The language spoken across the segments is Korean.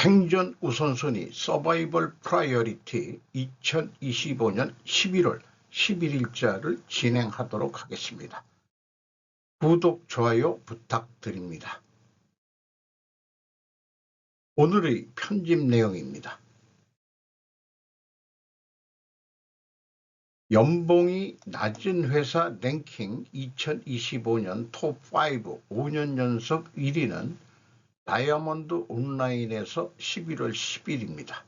생존 우선순위 서바이벌 프라이어리티 2025년 11월 11일자를 진행하도록 하겠습니다. 구독, 좋아요 부탁드립니다. 오늘의 편집 내용입니다. 연봉이 낮은 회사 랭킹 2025년 톱5 5년 연속 1위는 다이아몬드 온라인에서 11월 10일입니다.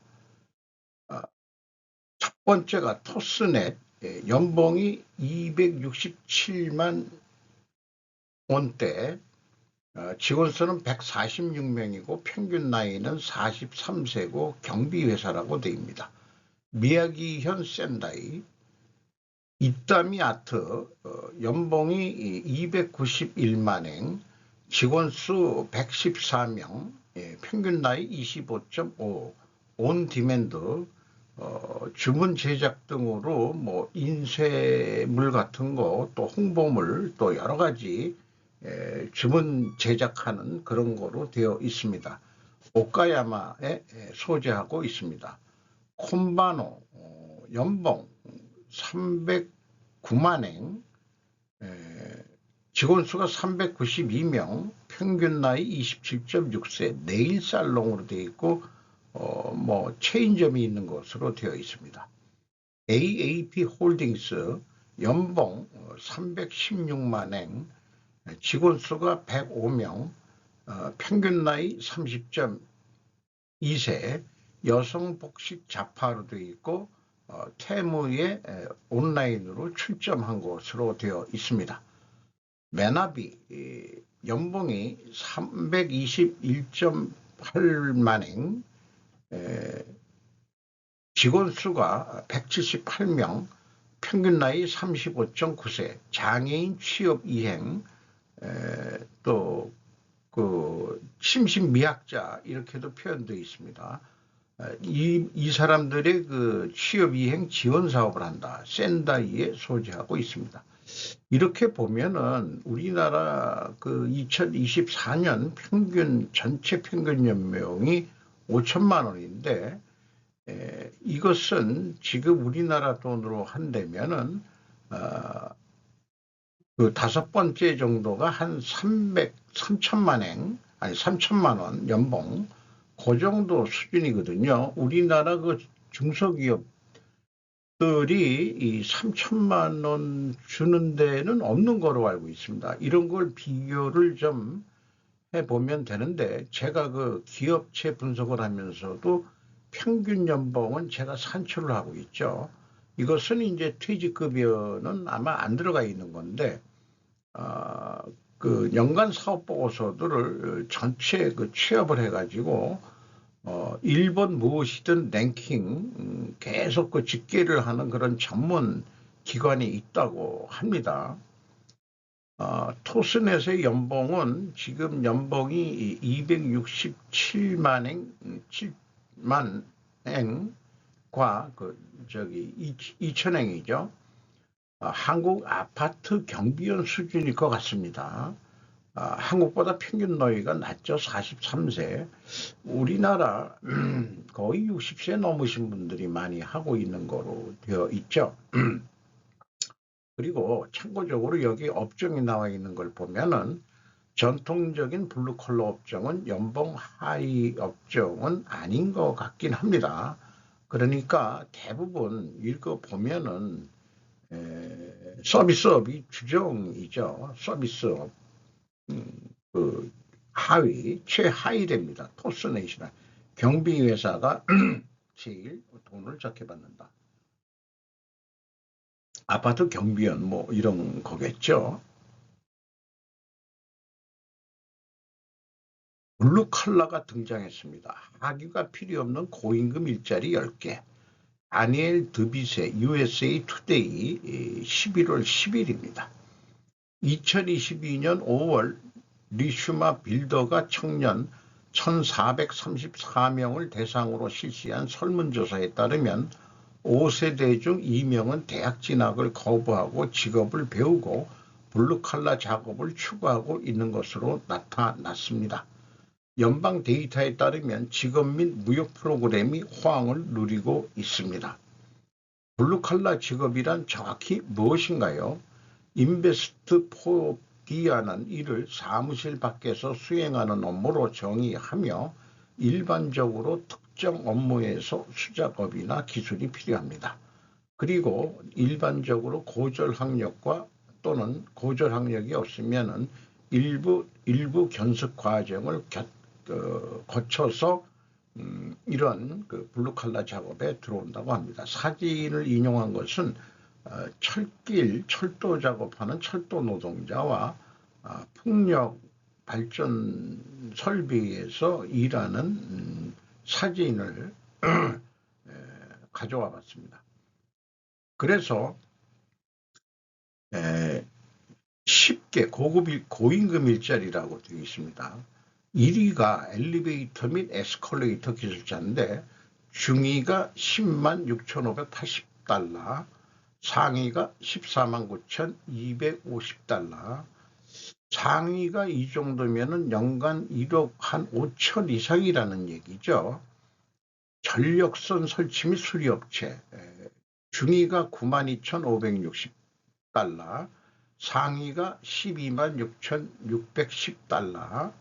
첫 번째가 토스넷, 연봉이 267만 원대, 직원 수는 146명이고 평균 나이는 43세고 경비회사라고 되어 있습니다. 미야기현 샌다이, 이따미 아트, 연봉이 291만엔, 직원 수 114명, 평균 나이 25.5, 온 디맨드, 주문 제작 등으로 뭐 인쇄물 같은 거, 또 홍보물, 또 여러 가지 주문 제작하는 그런 거로 되어 있습니다. 오카야마에 소재하고 있습니다. 콤바노, 연봉 309만엔, 직원 수가 392명, 평균 나이 27.6세, 네일 살롱으로 되어 있고 뭐 체인점이 있는 것으로 되어 있습니다. AAP 홀딩스, 연봉 316만엔, 직원 수가 105명, 평균 나이 30.2세, 여성 복식 자파로 되어 있고 테무에 온라인으로 출점한 것으로 되어 있습니다. 메나비, 연봉이 321.8만엔, 직원 수가 178명, 평균 나이 35.9세, 장애인 취업 이행, 또 심신미약자 이렇게도 표현되어 있습니다. 이 사람들의 그 취업 이행 지원 사업을 한다. 샌다이에 소재하고 있습니다. 이렇게 보면은 우리나라 그 2024년 전체 평균 연봉이 5천만 원인데, 이것은 지금 우리나라 돈으로 한다면은 그 다섯 번째 정도가 한 3천만 원 연봉, 그 정도 수준이거든요. 우리나라 그 중소기업 들이 이 3천만 원 주는 데는 없는 거로 알고 있습니다. 이런 걸 비교를 좀 해보면 되는데, 제가 그 기업체 분석을 하면서도 평균 연봉은 제가 산출을 하고 있죠. 이것은 이제 퇴직급여는 아마 안 들어가 있는 건데, 그 연간 사업보고서들을 전체 그 취합을 해가지고 1번 무엇이든 랭킹 계속 그 집계를 하는 그런 전문 기관이 있다고 합니다. 토스넷의 연봉은 지금 연봉이 267만엔과 그 2천엔이죠. 한국 아파트 경비원 수준일 것 같습니다. 한국보다 평균 나이가 낮죠. 43세. 우리나라 거의 60세 넘으신 분들이 많이 하고 있는 거로 되어 있죠. 그리고 참고적으로 여기 업종이 나와 있는 걸 보면은 전통적인 블루컬러 업종은 연봉 하이 업종은 아닌 것 같긴 합니다. 그러니까 대부분 읽어보면은 서비스업이 주종이죠. 서비스업. 그 최하위 됩니다. 토스넷이나 경비회사가 제일 돈을 적게 받는다. 아파트 경비원 뭐 이런 거겠죠. 블루칼라가 등장했습니다. 하기가 필요 없는 고임금 일자리 10개. 다니엘 드빗의 USA 투데이 11월 10일입니다. 2022년 5월 리슈마 빌더가 청년 1434명을 대상으로 실시한 설문조사에 따르면 5세대 중 2명은 대학 진학을 거부하고 직업을 배우고 블루칼라 작업을 추구하고 있는 것으로 나타났습니다. 연방 데이터에 따르면 직업 및 무역 프로그램이 호황을 누리고 있습니다. 블루칼라 직업이란 정확히 무엇인가요? 인베스트 포디아는 이를 사무실 밖에서 수행하는 업무로 정의하며 일반적으로 특정 업무에서 수작업이나 기술이 필요합니다. 그리고 일반적으로 고졸학력과 또는 고졸학력이 없으면은 일부 견습 과정을 거쳐서 이런 그 블루칼라 작업에 들어온다고 합니다. 사진을 인용한 것은 철도 작업하는 철도 노동자와 풍력 발전 설비에서 일하는 사진을 가져와 봤습니다. 그래서 쉽게 고임금 일자리라고 되어 있습니다. 1위가 엘리베이터 및 에스컬레이터 기술자인데 중위가 10만 6,580달러, 상위가 14만 9,250달러, 상위가 이 정도면은 연간 1억 한 5천 이상이라는 얘기죠. 전력선 설치 및 수리업체, 중위가 92,560달러, 상위가 12만 6,610달러,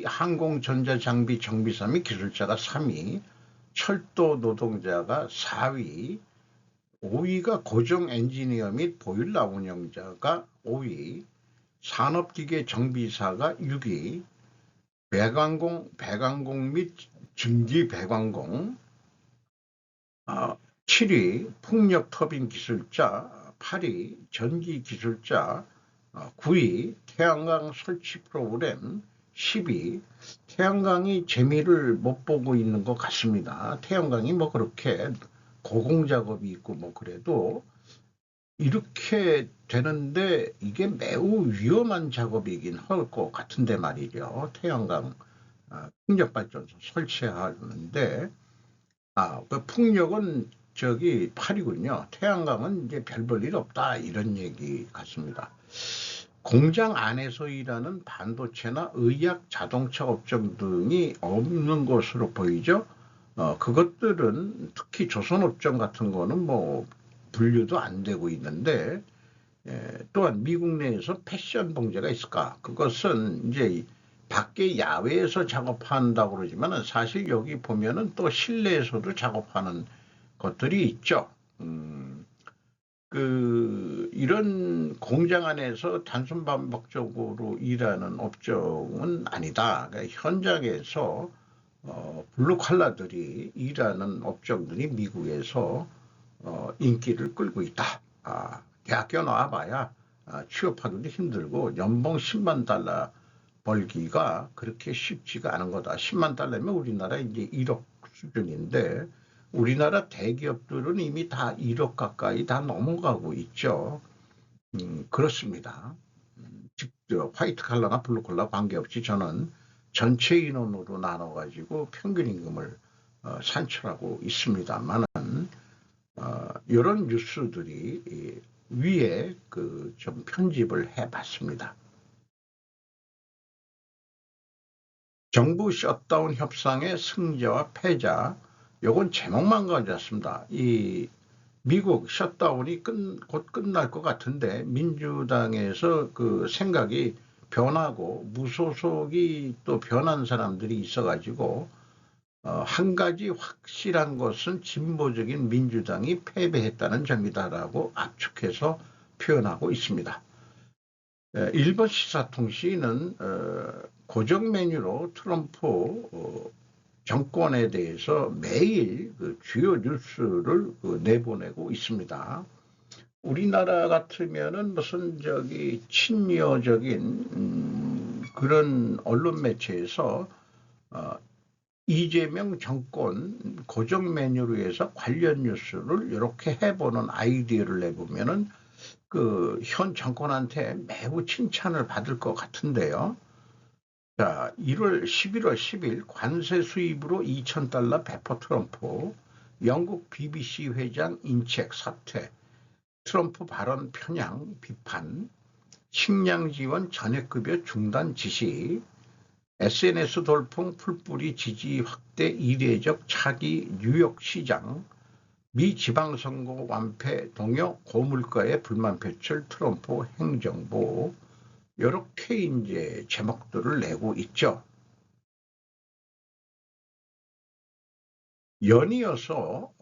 항공전자장비 정비사 및 기술자가 3위, 철도 노동자가 4위, 5위가 고정 엔지니어 및 보일러 운영자가 5위, 산업기계 정비사가 6위, 배관공 및 증기 배관공, 7위 풍력 터빈 기술자, 8위 전기 기술자, 9위 태양광 설치 프로그램, 10위 태양광이 재미를 못 보고 있는 것 같습니다. 태양광이 뭐 그렇게 고공작업이 있고 뭐 그래도 이렇게 되는데 이게 매우 위험한 작업이긴 할 것 같은데 말이죠. 태양광 풍력발전소 설치하는데 그 풍력은 저기 8이군요. 태양광은 이제 별 볼 일 없다 이런 얘기 같습니다. 공장 안에서 일하는 반도체나 의약, 자동차 업종 등이 없는 것으로 보이죠. 그것들은 특히 조선업종 같은 거는 뭐 분류도 안 되고 있는데 또한 미국 내에서 패션 봉제가 있을까? 그것은 이제 밖에 야외에서 작업한다고 그러지만 사실 여기 보면은 또 실내에서도 작업하는 것들이 있죠. 이런 공장 안에서 단순 반복적으로 일하는 업종은 아니다. 그러니까 현장에서 블루칼라들이 일하는 업종들이 미국에서 인기를 끌고 있다. 대학교 나와봐야 취업하기도 힘들고 연봉 10만 달러 벌기가 그렇게 쉽지가 않은 거다. 10만 달러면 우리나라 이제 1억 수준인데 우리나라 대기업들은 이미 다 1억 가까이 다 넘어가고 있죠. 그렇습니다. 직접 화이트 칼라나 블루 칼라 관계없이 저는 전체 인원으로 나눠가지고 평균 임금을 산출하고 있습니다만은 이런 뉴스들이 위에 좀 편집을 해봤습니다. 정부 셧다운 협상의 승자와 패자, 요건 제목만 가져왔습니다. 이 미국 셧다운이 곧 끝날 것 같은데 민주당에서 그 생각이 변하고 무소속이 또 변한 사람들이 있어가지고 한 가지 확실한 것은 진보적인 민주당이 패배했다는 점이다라고 압축해서 표현하고 있습니다. 일본 시사통신은 고정 메뉴로 트럼프 정권에 대해서 매일 주요 뉴스를 내보내고 있습니다. 우리나라 같으면은 무슨 저기 친미어적인 그런 언론 매체에서 이재명 정권 고정 메뉴로 해서 관련 뉴스를 이렇게 해보는 아이디어를 내보면은 현 정권한테 매우 칭찬을 받을 것 같은데요. 자, 11월 10일 관세 수입으로 2,000달러 배포 트럼프, 영국 BBC 회장 인책 사퇴, 트럼프 발언 편향 비판, 식량 지원 전액급여 중단 지시, SNS 돌풍 풀뿌리 지지 확대 이례적 차기 뉴욕 시장, 미 지방선거 완패 동요 고물가의 불만 표출 트럼프 행정부, 이렇게 이제 제목들을 내고 있죠. 연이어서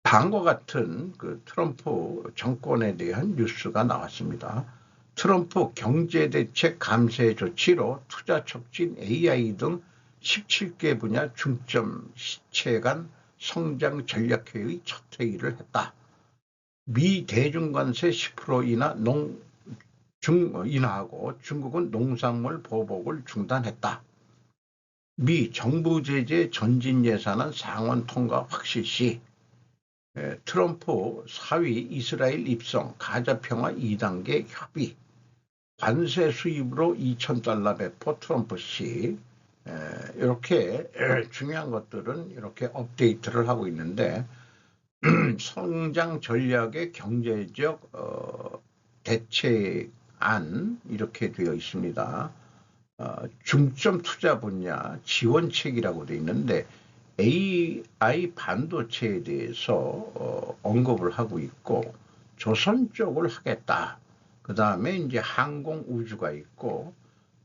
다음과 같은 그 트럼프 정권에 대한 뉴스가 나왔습니다. 트럼프 경제대책 감세 조치로 투자 촉진 AI 등 17개 분야 중점 시체 간 성장 전략회의 첫 회의를 했다. 미 대중관세 10% 인하하고 중국은 농산물 보복을 중단했다. 미 정부 제재 전진 예산안 상원 통과 확실 시 트럼프 4위 이스라엘 입성 가자 평화 2단계 협의, 관세 수입으로 $2,000 배포 트럼프 씨, 이렇게 중요한 것들은 이렇게 업데이트를 하고 있는데 성장 전략의 경제적 대책안 이렇게 되어 있습니다. 중점 투자 분야 지원책이라고 되어 있는데 AI 반도체에 대해서 언급을 하고 있고 조선 쪽을 하겠다. 그 다음에 이제 항공 우주가 있고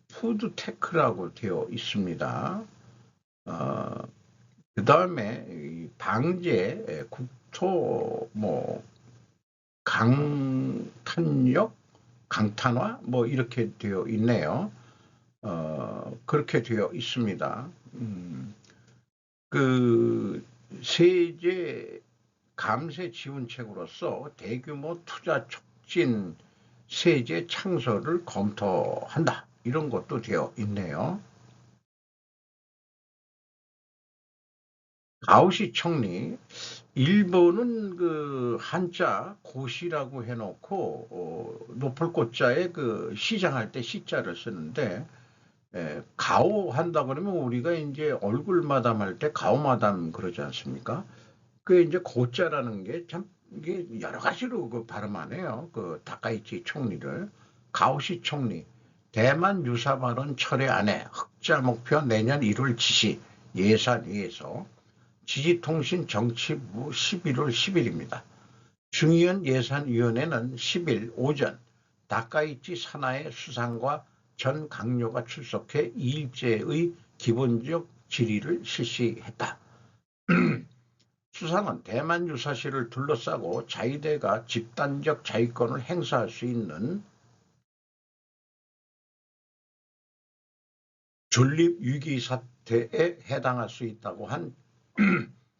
푸드테크라고 되어 있습니다. 그 다음에 방제 국토 강탄력 강탄화 이렇게 되어 있네요. 그렇게 되어 있습니다. 그 세제 감세 지원책으로서 대규모 투자 촉진 세제 창설을 검토한다. 이런 것도 되어 있네요. 가오시 총리, 일본은 그 한자 고시라고 해놓고 높을 꽃자에 그 시장할 때 시자를 쓰는데 가오 한다 그러면 우리가 이제 얼굴 마담할 때 가오 마담 그러지 않습니까? 그 이제 고자라는 게 참 이게 여러 가지로 그 발음하네요. 그 다카이치 총리를 가오시 총리 대만 유사 발언 철회 안에 흑자 목표 내년 1월 지시 예산위에서 지지통신 정치부 11월 10일입니다. 중의원 예산위원회는 10일 오전 다카이치 산하의 수상과 전 강요가 출석해 2일째의 기본적 질의를 실시했다. 수상은 대만 유사시를 둘러싸고 자위대가 집단적 자위권을 행사할 수 있는 존립 위기 사태에 해당할 수 있다고 한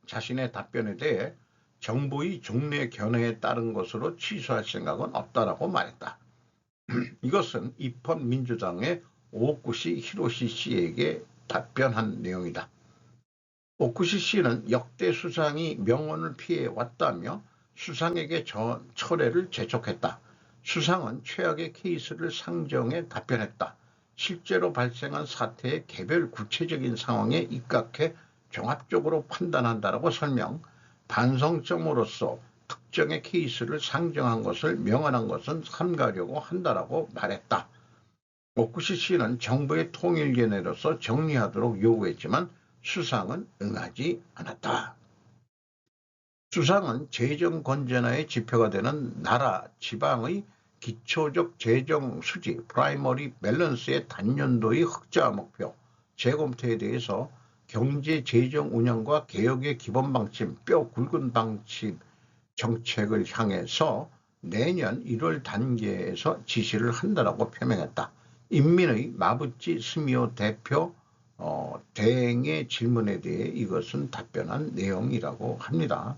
자신의 답변에 대해 정부의 종래 견해에 따른 것으로 취소할 생각은 없다라고 말했다. 이것은 입헌 민주당의 오쿠시 히로시 씨에게 답변한 내용이다. 오쿠시 씨는 역대 수상이 명언을 피해 왔다며 수상에게 철회를 재촉했다. 수상은 최악의 케이스를 상정해 답변했다. 실제로 발생한 사태의 개별 구체적인 상황에 입각해 종합적으로 판단한다라고 설명, 반성점으로서 특정의 케이스를 상정한 것을 명언한 것은 삼가려고 한다라고 말했다. 오쿠시 씨는 정부의 통일견해로서 정리하도록 요구했지만 수상은 응하지 않았다. 수상은 재정 건전화의 지표가 되는 나라, 지방의 기초적 재정 수지, 프라이머리 밸런스의 단년도의 흑자 목표, 재검토에 대해서 경제 재정 운영과 개혁의 기본 방침, 뼈 굵은 방침 정책을 향해서 내년 1월 단계에서 지시를 한다라고 표명했다. 인민의 마부치 스미오 대표 대행의 질문에 대해 이것은 답변한 내용이라고 합니다.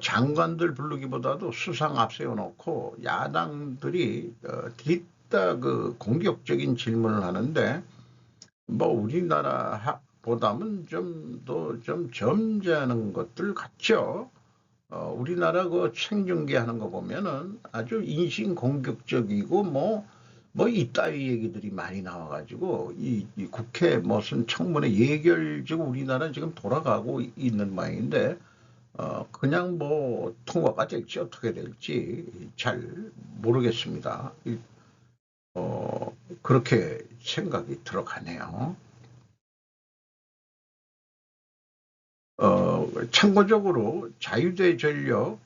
장관들 부르기보다도 수상 앞세워놓고 야당들이 뒤따 그 공격적인 질문을 하는데 우리나라보다는 좀 더 좀 점잖은 것들 같죠. 우리나라 그 생중계하는 거 보면은 아주 인신공격적이고 이따위 얘기들이 많이 나와가지고 이 국회 무슨 청문회 예결지고 우리나라 지금 돌아가고 있는 모양인데 그냥 뭐 통과가 될지 어떻게 될지 잘 모르겠습니다. 그렇게 생각이 들어가네요. 참고적으로 자유대 전력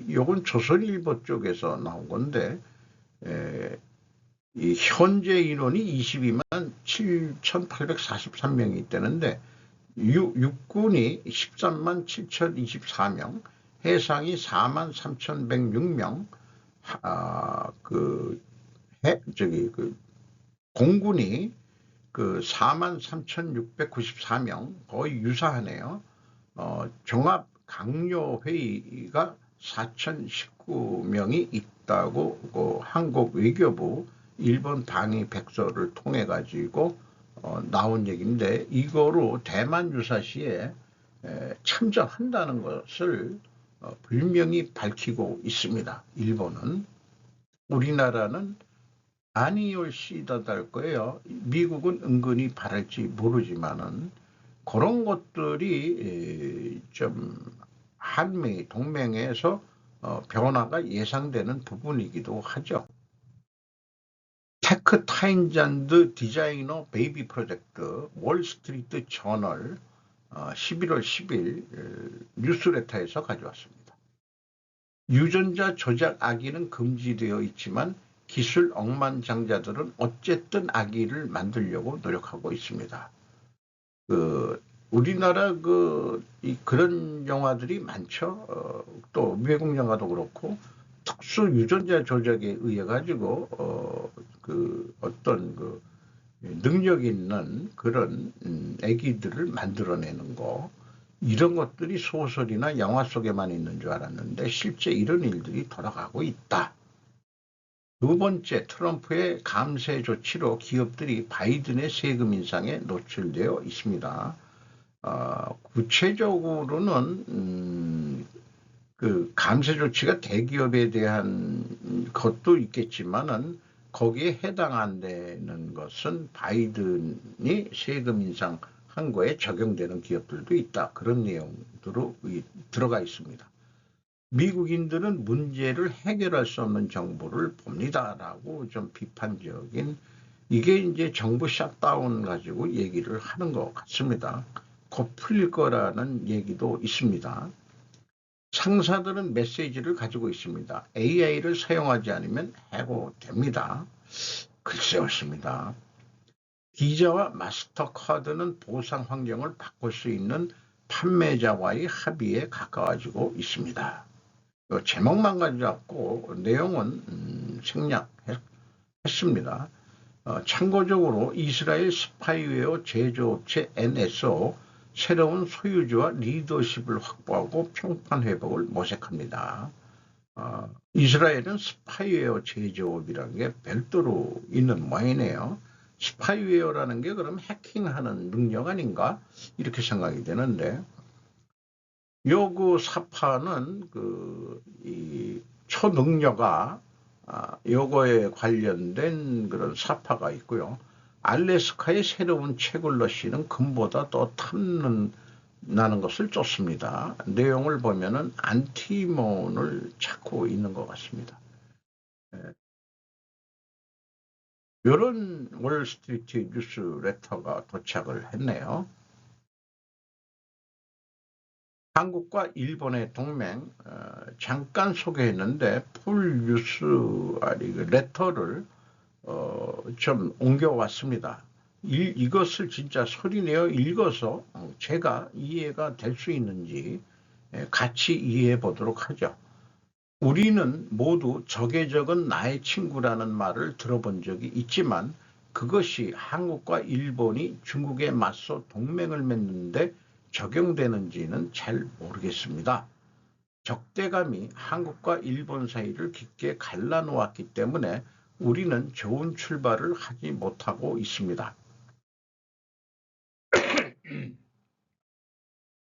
요건 조선일보 쪽에서 나온 건데 이 현재 인원이 22만 7,843명이 있다는데 육군이 13만 7,024명, 해상이 4만 3,106명, 공군이 4만 3,694명, 거의 유사하네요. 종합 강요회의가 4,019명이 있다고 한국 외교부 일본 방위 백서를 통해 가지고 나온 얘기인데, 이거로 대만 유사시에 참전한다는 것을 분명히 밝히고 있습니다. 일본은. 우리나라는 아니올시다할 거예요. 미국은 은근히 바랄지 모르지만은 그런 것들이 좀 한미 동맹에서 변화가 예상되는 부분이기도 하죠. 테크 타임즈 앤드 디자이너 베이비 프로젝트 월스트리트 저널 11월 10일 뉴스레터에서 가져왔습니다. 유전자 조작 악의는 금지되어 있지만 기술 억만장자들은 어쨌든 악의를 만들려고 노력하고 있습니다. 우리나라 그런 영화들이 많죠. 또 외국 영화도 그렇고 특수 유전자 조작에 의해 가지고 어떤 능력 있는 그런 애기들을 만들어내는 거, 이런 것들이 소설이나 영화 속에만 있는 줄 알았는데 실제 이런 일들이 돌아가고 있다. 두 번째, 트럼프의 감세 조치로 기업들이 바이든의 세금 인상에 노출되어 있습니다. 구체적으로는 감세 조치가 대기업에 대한 것도 있겠지만은 거기에 해당 안 되는 것은 바이든이 세금 인상한 거에 적용되는 기업들도 있다. 그런 내용으로 들어가 있습니다. 미국인들은 문제를 해결할 수 없는 정보를 봅니다라고 좀 비판적인, 이게 이제 정부 셧다운 가지고 얘기를 하는 것 같습니다. 곧 풀릴 거라는 얘기도 있습니다. 상사들은 메시지를 가지고 있습니다. AI를 사용하지 않으면 해고됩니다. 글쎄 없습니다. 비자와 마스터카드는 보상 환경을 바꿀 수 있는 판매자와의 합의에 가까워지고 있습니다. 제목만 가져왔고 내용은 생략했습니다. 참고적으로 이스라엘 스파이웨어 제조업체 NSO 새로운 소유주와 리더십을 확보하고 평판 회복을 모색합니다. 이스라엘은 스파이웨어 제조업이라는 게 별도로 있는 모양이네요. 스파이웨어라는 게 그럼 해킹하는 능력 아닌가? 이렇게 생각이 되는데, 사파는 이 초능력아 요거에 관련된 그런 사파가 있고요. 알래스카의 새로운 채굴러시는 금보다 더 탐나는 것을 쫓습니다. 내용을 보면은 안티몬을 찾고 있는 것 같습니다. 이런 월스트리트 뉴스레터가 도착을 했네요. 한국과 일본의 동맹 잠깐 소개했는데 풀 뉴스 레터를 좀 옮겨왔습니다. 이것을 진짜 소리내어 읽어서 제가 이해가 될 수 있는지 같이 이해해 보도록 하죠. 우리는 모두 적의 적은 나의 친구라는 말을 들어본 적이 있지만 그것이 한국과 일본이 중국에 맞서 동맹을 맺는데 적용되는지는 잘 모르겠습니다. 적대감이 한국과 일본 사이를 깊게 갈라놓았기 때문에 우리는 좋은 출발을 하지 못하고 있습니다.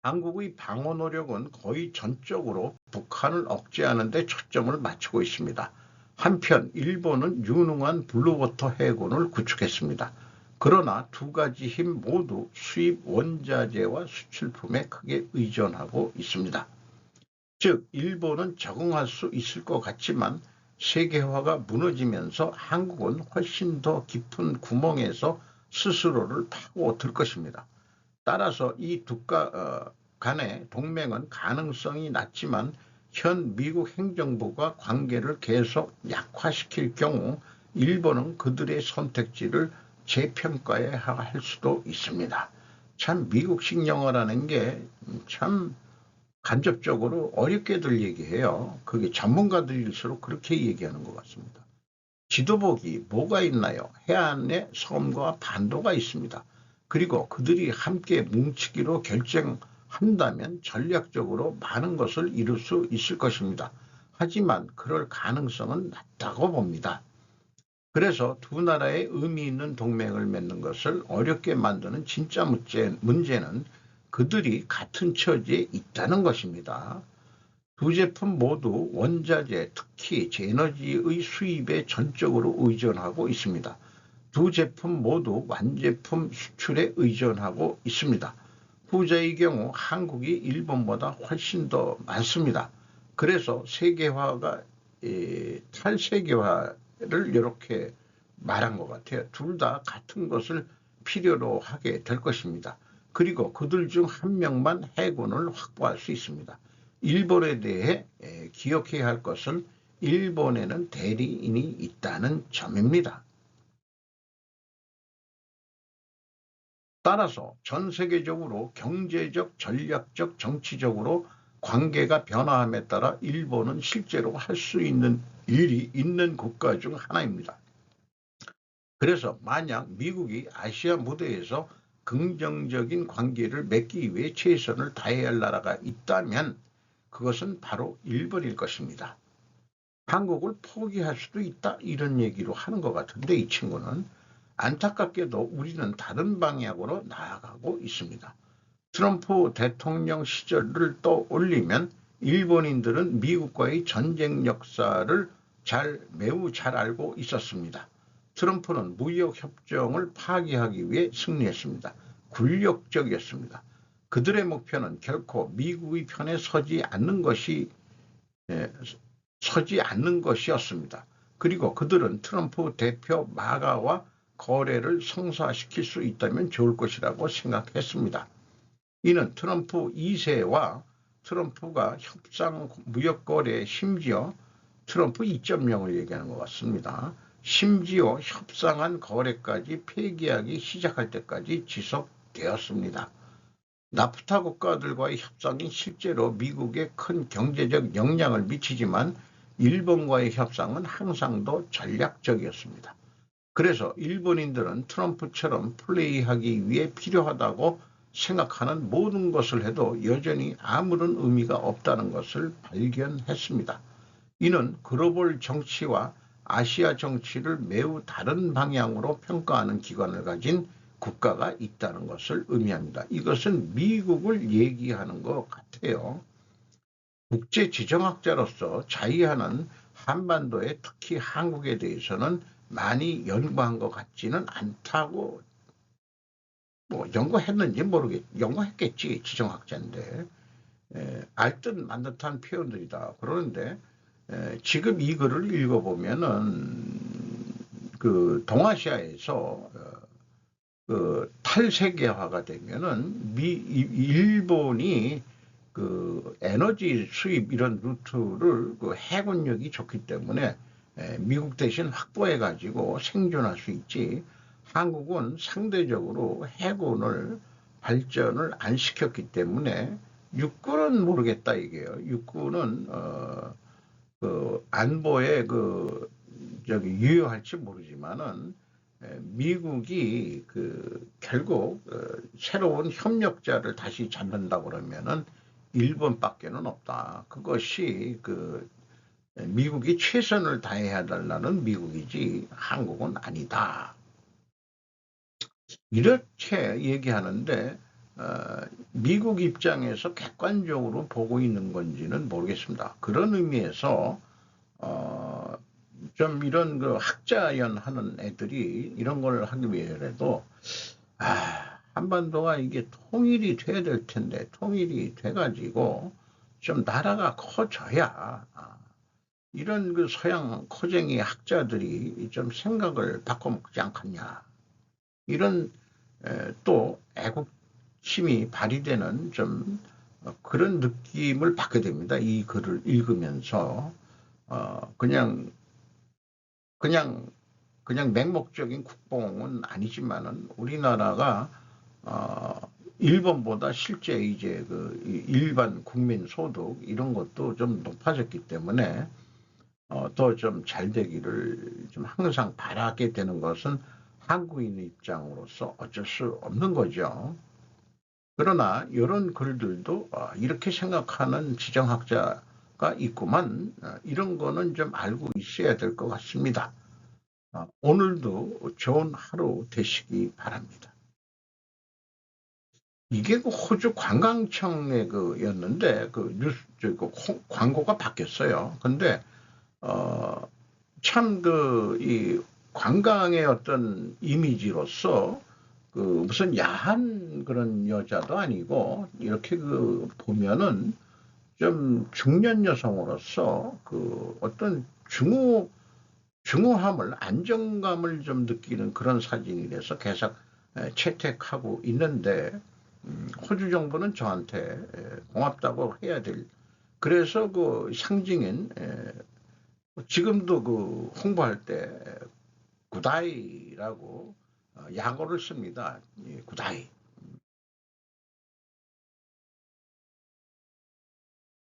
한국의 방어 노력은 거의 전적으로 북한을 억제하는 데 초점을 맞추고 있습니다. 한편 일본은 유능한 블루워터 해군을 구축했습니다. 그러나 두 가지 힘 모두 수입 원자재와 수출품에 크게 의존하고 있습니다. 즉 일본은 적응할 수 있을 것 같지만 세계화가 무너지면서 한국은 훨씬 더 깊은 구멍에서 스스로를 파고들 것입니다. 따라서 이 두 간의 동맹은 가능성이 낮지만 현 미국 행정부가 관계를 계속 약화시킬 경우 일본은 그들의 선택지를 재평가해야 할 수도 있습니다. 참 미국식 영어라는 게 참 간접적으로 어렵게들 얘기해요. 그게 전문가들일수록 그렇게 얘기하는 것 같습니다. 지도복이 뭐가 있나요? 해안에 섬과 반도가 있습니다. 그리고 그들이 함께 뭉치기로 결정한다면 전략적으로 많은 것을 이룰 수 있을 것입니다. 하지만 그럴 가능성은 낮다고 봅니다. 그래서 두 나라의 의미 있는 동맹을 맺는 것을 어렵게 만드는 진짜 문제는 그들이 같은 처지에 있다는 것입니다. 두 제품 모두 원자재, 특히 제너지의 수입에 전적으로 의존하고 있습니다. 두 제품 모두 완제품 수출에 의존하고 있습니다. 후자의 경우 한국이 일본보다 훨씬 더 많습니다. 그래서 세계화가 탈세계화를 이렇게 말한 것 같아요. 둘 다 같은 것을 필요로 하게 될 것입니다. 그리고 그들 중 한 명만 해군을 확보할 수 있습니다. 일본에 대해 기억해야 할 것은 일본에는 대리인이 있다는 점입니다. 따라서 전 세계적으로 경제적, 전략적, 정치적으로 관계가 변화함에 따라 일본은 실제로 할 수 있는 일이 있는 국가 중 하나입니다. 그래서 만약 미국이 아시아 무대에서 긍정적인 관계를 맺기 위해 최선을 다해야 할 나라가 있다면 그것은 바로 일본일 것입니다. 한국을 포기할 수도 있다 이런 얘기로 하는 것 같은데 이 친구는 안타깝게도 우리는 다른 방향으로 나아가고 있습니다. 트럼프 대통령 시절을 떠올리면 일본인들은 미국과의 전쟁 역사를 매우 잘 알고 있었습니다. 트럼프는 무역협정을 파기하기 위해 승리했습니다. 굴욕적이었습니다. 그들의 목표는 결코 미국의 편에 서지 않는 것이었습니다. 그리고 그들은 트럼프 대표 마가와 거래를 성사시킬 수 있다면 좋을 것이라고 생각했습니다. 이는 트럼프 2세와 트럼프가 협상 무역거래 심지어 트럼프 2.0을 얘기하는 것 같습니다. 심지어 협상한 거래까지 폐기하기 시작할 때까지 지속되었습니다. 나프타 국가들과의 협상이 실제로 미국에 큰 경제적 영향을 미치지만 일본과의 협상은 항상 더 전략적이었습니다. 그래서 일본인들은 트럼프처럼 플레이하기 위해 필요하다고 생각하는 모든 것을 해도 여전히 아무런 의미가 없다는 것을 발견했습니다. 이는 글로벌 정치와 아시아 정치를 매우 다른 방향으로 평가하는 기관을 가진 국가가 있다는 것을 의미합니다. 이것은 미국을 얘기하는 것 같아요. 국제지정학자로서 자의하는 한반도에 특히 한국에 대해서는 많이 연구한 것 같지는 않다고 연구했는지 연구했겠지 지정학자인데 알듯 만듯한 표현들이다. 그러는데 지금 이 글을 읽어보면은 그 동아시아에서 그 탈세계화가 되면은 일본이 그 에너지 수입 이런 루트를 그 해군력이 좋기 때문에 미국 대신 확보해 가지고 생존할 수 있지. 한국은 상대적으로 해군을 발전을 안 시켰기 때문에 육군은 모르겠다 이게요. 육군은 그 안보에 유효할지 모르지만은 미국이 그 결국 새로운 협력자를 다시 잡는다 그러면은 일본밖에는 없다. 그것이 그 미국이 최선을 다해야 달라는 미국이지 한국은 아니다. 이렇게 얘기하는데 미국 입장에서 객관적으로 보고 있는 건지는 모르겠습니다. 그런 의미에서 좀 이런 그 학자연 하는 애들이 이런 걸 하기 위해서라도 한반도가 이게 통일이 돼야 될 텐데 통일이 돼가지고 좀 나라가 커져야 이런 그 서양 코쟁이 학자들이 좀 생각을 바꿔먹지 않겠냐. 이런 또 애국심이 발휘되는 좀 그런 느낌을 받게 됩니다. 이 글을 읽으면서 그냥 맹목적인 국뽕은 아니지만은 우리나라가 일본보다 실제 이제 그 일반 국민 소득 이런 것도 좀 높아졌기 때문에 더 좀 잘 되기를 좀 항상 바라게 되는 것은 한국인의 입장으로서 어쩔 수 없는 거죠. 그러나 이런 글들도 이렇게 생각하는 지정학자가 있구만, 이런 거는 좀 알고 있어야 될 것 같습니다. 오늘도 좋은 하루 되시기 바랍니다. 이게 그 호주 관광청의 그였는데 그 뉴스 그 광고가 바뀌었어요. 근데 참 이 관광의 어떤 이미지로서 그 무슨 야한 그런 여자도 아니고 이렇게 그 보면은 좀 중년 여성으로서 그 어떤 중후함을 안정감을 좀 느끼는 그런 사진이라서 계속 채택하고 있는데 호주 정부는 저한테 고맙다고 해야 될 그래서 그 상징인 지금도 그 홍보할 때 구다이라고 약어를 씁니다. 구다이.